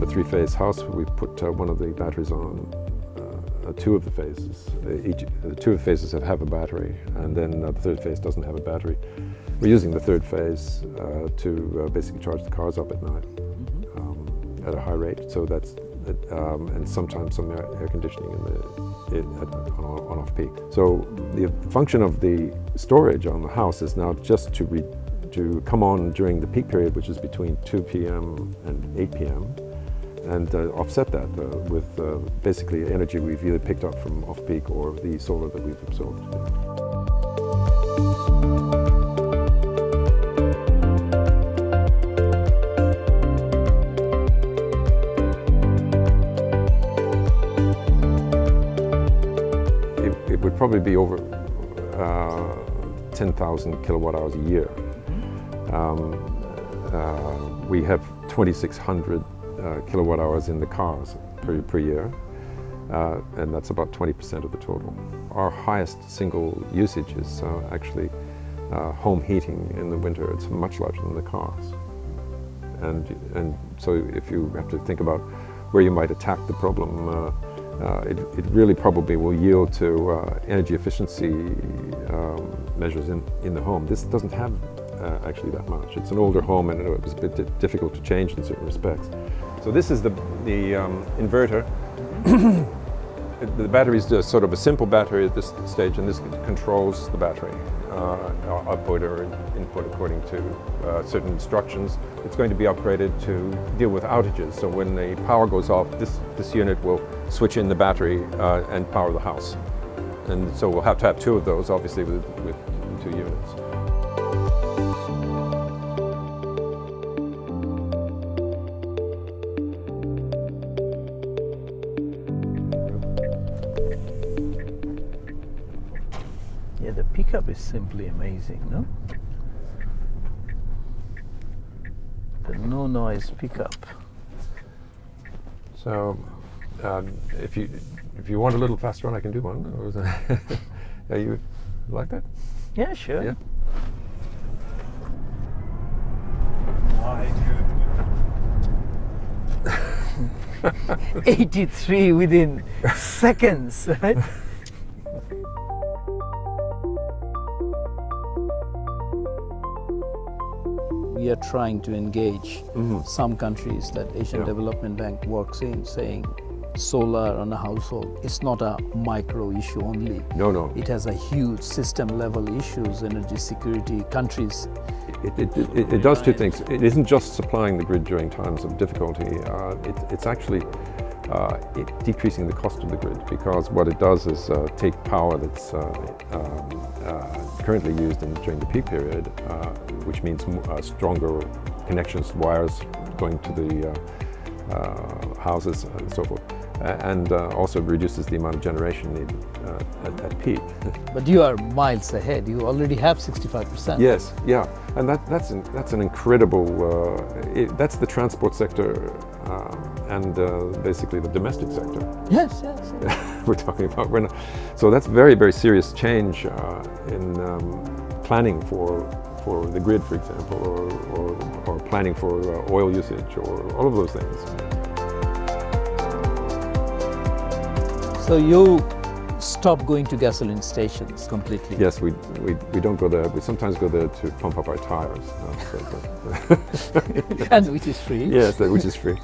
a three-phase house. We put one of the batteries on two of the phases. The two of the phases have a battery, and then the third phase doesn't have a battery. We're using the third phase to basically charge the cars up at night at a high rate. So that's and sometimes some air conditioning on off-peak. So the function of the storage on the house is now just to come on during the peak period, which is between 2 p.m. and 8 p.m. and offset that with basically energy we've either picked up from off-peak or the solar that we've absorbed. It would probably be over 10,000 kilowatt hours a year. We have 2,600 kilowatt hours in the cars per year, and that's about 20% of the total. Our highest single usage is actually home heating in the winter. It's much larger than the cars. And so if you have to think about where you might attack the problem, it really probably will yield to energy efficiency measures in the home. This doesn't have actually that much. It's an older home, and it was a bit difficult to change in certain respects. So this is the inverter. The battery is just sort of a simple battery at this stage, and this controls the battery output or input according to certain instructions. It's going to be upgraded to deal with outages. So when the power goes off, this unit will switch in the battery and power the house. And so we'll have to have two of those, obviously, with 2 units. Yeah, the pickup is simply amazing, no? The no noise pickup. So, if you want a little faster one, I can do one. Or is that yeah, you like that? Yeah, sure. Yeah. 83 within seconds, right? We are trying to engage some countries that Asian Development Bank works in, saying solar on a household, it's not a micro issue only. No. It has a huge system level issues, energy security, countries. It does two things. It isn't just supplying the grid during times of difficulty. It's actually decreasing the cost of the grid, because what it does is take power that's currently used during the peak period, which means stronger connections, wires going to the houses and so forth, and also reduces the amount of generation needed at peak. But you are miles ahead. You already have 65%. Yes, yeah, and that's an incredible. That's the transport sector and basically the domestic sector. Yes. We're talking about. So that's very, very serious change in planning for the grid, for example, or planning for oil usage, or all of those things. So you stop going to gasoline stations completely? Yes, we don't go there. We sometimes go there to pump up our tires. And which is free? Yes, which is free.